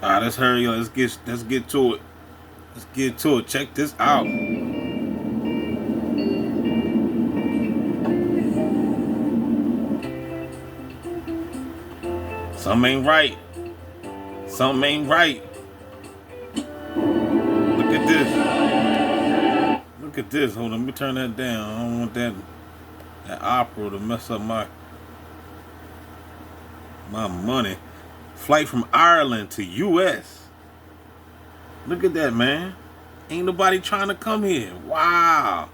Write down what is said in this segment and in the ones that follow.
Alright, let's hurry up. Let's get to it. Let's get to it. Check this out. Something ain't right. Something ain't right. Look at this. Look at this. Hold on, let me turn that down. I don't want that opera to mess up my money. Flight from Ireland to U.S. Look at that, man. Ain't nobody trying to come here. Wow.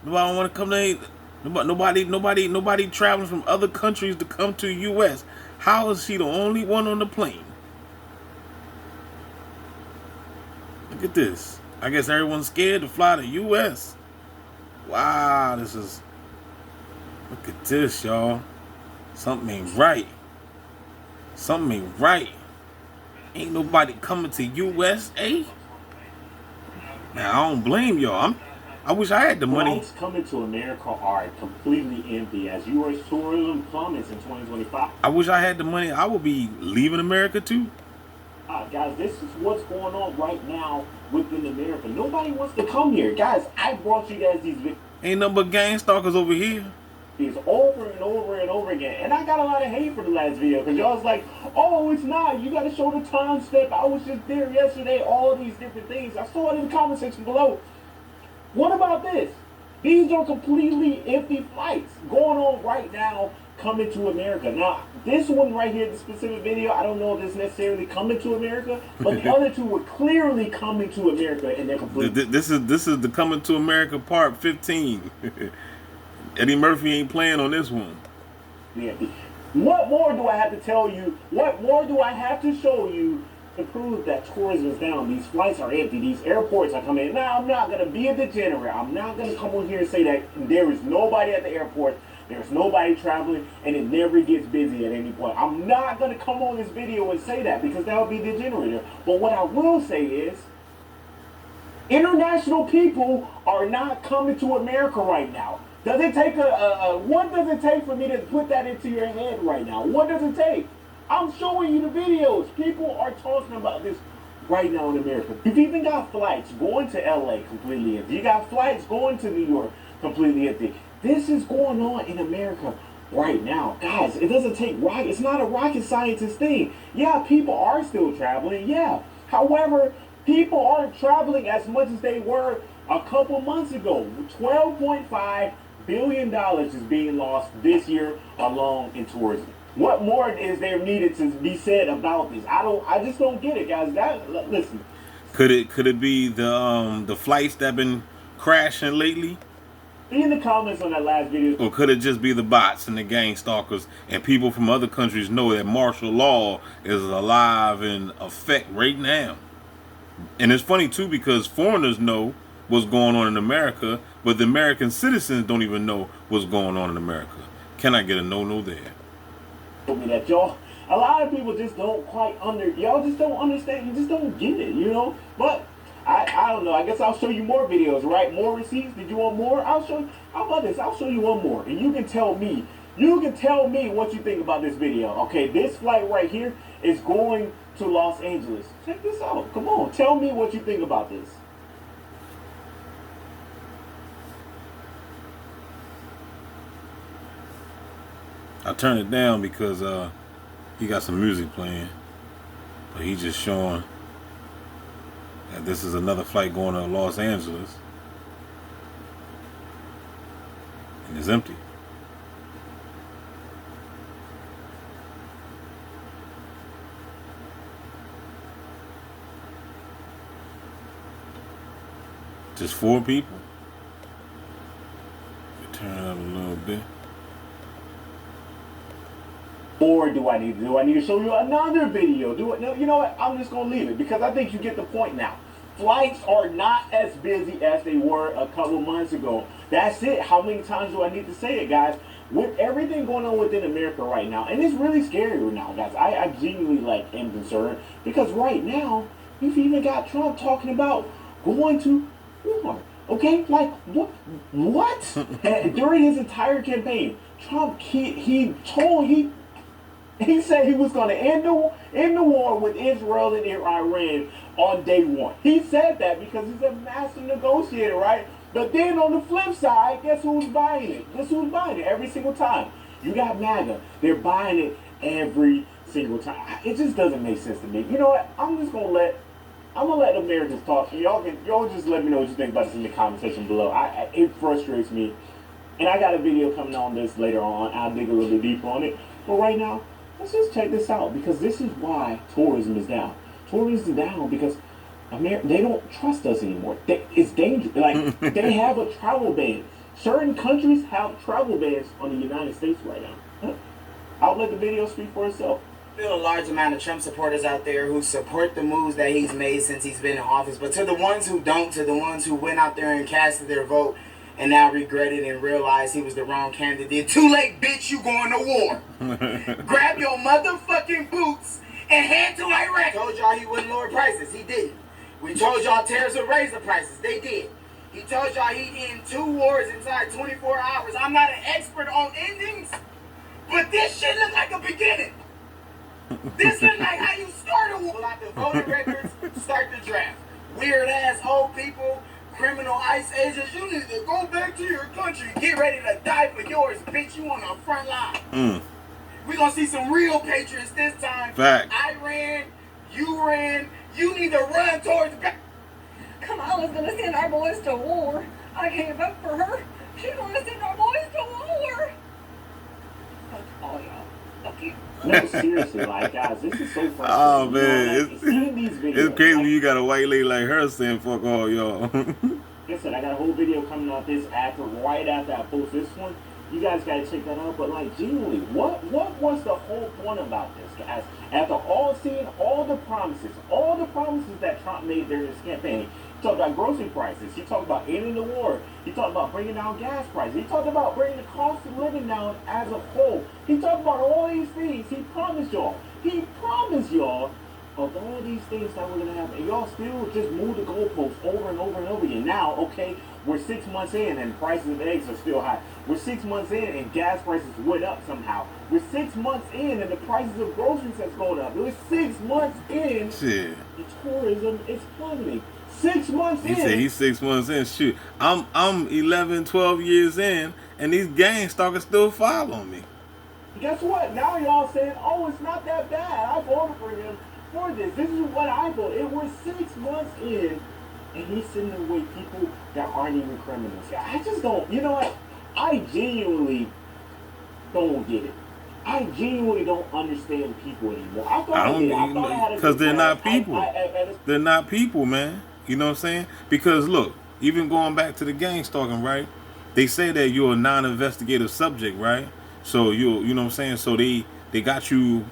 Nobody want to come to. Nobody traveling from other countries to come to U.S. How is she the only one on the plane? Look at this. I guess everyone's scared to fly to U.S. Wow, this is. Look at this, y'all. Something ain't right. Something ain't right. Ain't nobody coming to USA. Now I don't blame y'all. I wish I had the money. Flights coming to America are completely empty as U.S. tourism plummets in 2025. I wish I had the money. I would be leaving America too. Guys, this is what's going on right now within America. Nobody wants to come here. Guys, I brought you guys these videos. Ain't nothing but gang stalkers over here. It's over and over and over again. And I got a lot of hate for the last video because y'all was like, oh, it's not. You got to show the time step. I was just there yesterday. All these different things. I saw it in the comment section below. What about this? These are completely empty flights going on right now coming to America. Now, this one right here, the specific video, I don't know if it's necessarily coming to America, but the other two were clearly coming to America and they're completely... This is the coming to America part 15. Eddie Murphy ain't playing on this one. Yeah. What more do I have to tell you? What more do I have to show you to prove that tourism is down? These flights are empty. These airports are coming in. Now, I'm not going to be a degenerate. I'm not going to come on here and say that there is nobody at the airport, there's nobody traveling, and it never gets busy at any point. I'm not going to come on this video and say that because that would be degenerate. But what I will say is, international people are not coming to America right now. Does it take what does it take for me to put that into your head right now? What does it take? I'm showing you the videos. People are talking about this right now in America. You've even got flights going to LA completely empty. You got flights going to New York completely empty. This is going on in America right now. Guys, it doesn't take rocket. It's not a rocket scientist thing. Yeah, people are still traveling. Yeah. However, people aren't traveling as much as they were a couple months ago. $12.5 billion is being lost this year alone in tourism. What more is there needed to be said about this? I just don't get it, guys. Listen. Could it be the flights that been crashing lately? In the comments on that last video. Or could it just be the bots and the gang stalkers and people from other countries know that martial law is alive in effect right now? And it's funny too because foreigners know what's going on in America, but the American citizens don't even know what's going on in America. Can I get a no there? That y'all, a lot of people just don't quite y'all just don't understand. You just don't get it, you know. But I don't know. I guess I'll show you more videos, right? More receipts. Did you want more? I'll show. How about this? I'll show you one more, and you can tell me. You can tell me what you think about this video. Okay, this flight right here is going to Los Angeles. Check this out. Come on, tell me what you think about this. I turned it down because he got some music playing, but he's just showing that this is another flight going to Los Angeles, and it's empty. Just 4 people. Turn it up a little bit. Or do I need to show you another video? No, you know what? I'm just going to leave it because I think you get the point now. Flights are not as busy as they were a couple months ago. That's it. How many times do I need to say it, guys? With everything going on within America right now, and it's really scary right now, guys. I genuinely am concerned because right now you've even got Trump talking about going to Walmart. Okay, like what? And during his entire campaign, Trump he He said he was going to end the war with Israel and Iran on day one. He said that because he's a master negotiator, right? But then on the flip side, guess who's buying it? Guess who's buying it every single time? You got MAGA. They're buying it every single time. It just doesn't make sense to me. You know what? I'm gonna let the Americans talk. Y'all just let me know what you think about this in the comment section below. It frustrates me. And I got a video coming on this later on. I'll dig a little bit deeper on it. But right now, let's just check this out, because this is why tourism is down. Tourism is down because they don't trust us anymore. It's dangerous. Like, they have a travel ban. Certain countries have travel bans on the United States right now. I'll let the video speak for itself. Still a large amount of Trump supporters out there who support the moves that he's made since he's been in office. But to the ones who don't, to the ones who went out there and casted their vote and now regret it and realize he was the wrong candidate, too late, bitch, you going to war. Grab your motherfucking boots and head to Iraq. Told y'all he wouldn't lower prices. He didn't. We told y'all tariffs would raise the prices. They did. He told y'all he'd end 2 wars inside 24 hours. I'm not an expert on endings, but this shit looks like a beginning. This looks like how you start a war. Pull out the voting records, start the draft. Weird ass old people, criminal ICE agents, you need to go back to your country. Get ready to die for yours, bitch. You on the front line. We're going to see some real patriots this time. Fact. I ran, you ran, you need to run towards back. Kamala's going to send our boys to war. I can't vote for her. She's going to send our boys to war. Fuck all y'all. Fuck you. No, seriously, like, guys, this is so frustrating. Oh, man. You know, like, seeing these videos, It's crazy like, when you got a white lady like her saying fuck all y'all. like I said, I got a whole video coming out right after I post this one. You guys gotta check that out. But like, genuinely, what was the whole point about this, guys? After seeing all the promises that Trump made during his campaign, he talked about grocery prices. He talked about ending the war. He talked about bringing down gas prices. He talked about bringing the cost of living down as a whole. He talked about all these things. He promised y'all of all these things that were gonna happen. And y'all still just move the goalposts over and over and over again. Now, okay, we're 6 months in and prices of eggs are still high. We're 6 months in and gas prices went up somehow. We're 6 months in and the prices of groceries has gone up. We're 6 months in. Shit. The tourism is plummeting. 6 months in. He said he's 6 months in. Shoot, I'm 11, 12 years in, and these gang stalkers still following me. Guess what? Now y'all saying, oh, it's not that bad. I voted for him for this. This is what I voted. And we're 6 months in, and he's sending away people that aren't even criminals. I just don't, you know what? I genuinely don't get it. I genuinely don't understand people anymore. I thought I did. Because they're not people. They're not people, man. You know what I'm saying? Because look, even going back to the gang stalking, right? They say that you're a non-investigative subject, right? So you know what I'm saying? So they got you.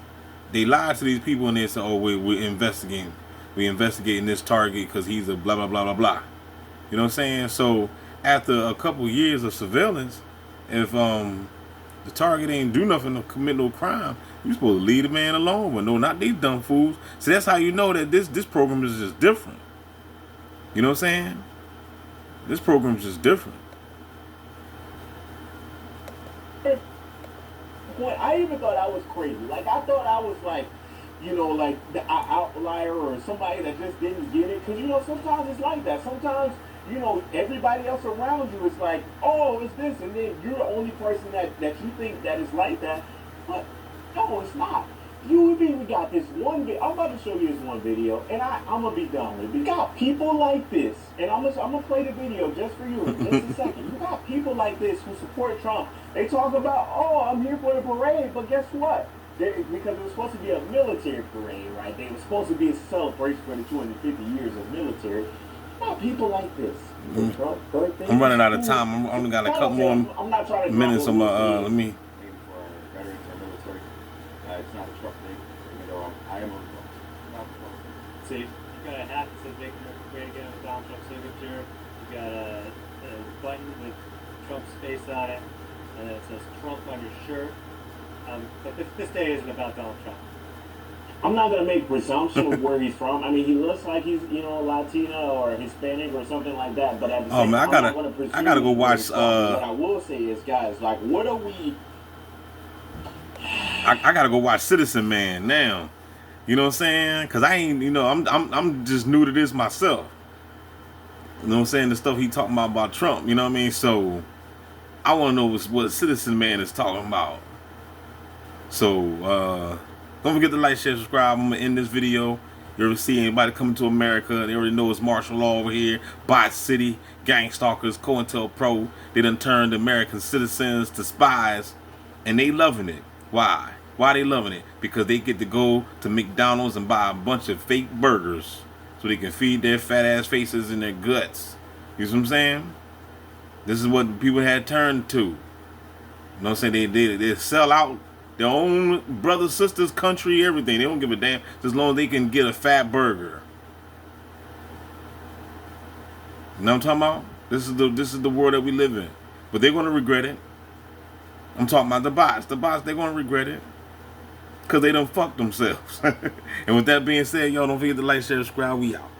They lied to these people and they said, "Oh, we're investigating. We're investigating this target because he's a blah blah blah blah blah." You know what I'm saying? So after a couple years of surveillance, if the target ain't do nothing to commit no crime, you supposed to leave the man alone. But no, not these dumb fools. So that's how you know that this program is just different. You know what I'm saying? This program is just different. I even thought I was crazy. Like, I thought I was like, you know, like the outlier or somebody that just didn't get it. Because, you know, sometimes it's like that. Sometimes, you know, everybody else around you is like, oh, it's this. And then you're the only person that you think that is like that. But, no, it's not. You even got this one video. I'm about to show you this one video. And I'm going to be done with it. We got people like this. And I'm gonna play the video just for you in just a second. You got people like this who support Trump. They talk about, oh, I'm here for the parade. But guess what? Because it was supposed to be a military parade, right? They were supposed to be a celebration for the 250 years of military. Not people like this. Trump birthday. I'm running out of time. I'm only got a couple more minutes on my let me. For veterans or military, it's not a Trump thing. Even though I am a Trump. See, you got a hat that says "Make America Great Again" with Donald Trump's signature. You got a button with Trump's face on it, and it says "Trump" on your shirt. But this day isn't about Donald Trump. I'm not gonna make presumption of where he's from. I mean, he looks like he's, you know, Latino or Hispanic or something like that. But at the same time, I gotta go watch. What I will say is, guys, like, what are we? I gotta go watch Citizen Man now. You know what I'm saying? Cause I ain't, you know, I'm just new to this myself. You know what I'm saying? The stuff he talking about Trump. You know what I mean? So I want to know what Citizen Man is talking about. So don't forget to like, share, subscribe. I'm gonna end this video. You ever see anybody coming to America? They already know it's martial law over here. Bott City, gang stalkers, COINTELPRO. They done turned American citizens to spies, and they loving it. Why? Why they loving it? Because they get to go to McDonald's and buy a bunch of fake burgers so they can feed their fat ass faces and their guts. You see what I'm saying? This is what people had turned to. You know what I'm saying? They sell out their own brothers, sisters, country, everything. They don't give a damn as long as they can get a fat burger. You know what I'm talking about? This is the world that we live in. But they're gonna regret it. I'm talking about the bots. The bots, they're gonna regret it. Because they done fucked themselves. And with that being said, y'all don't forget to like, share, subscribe. We out.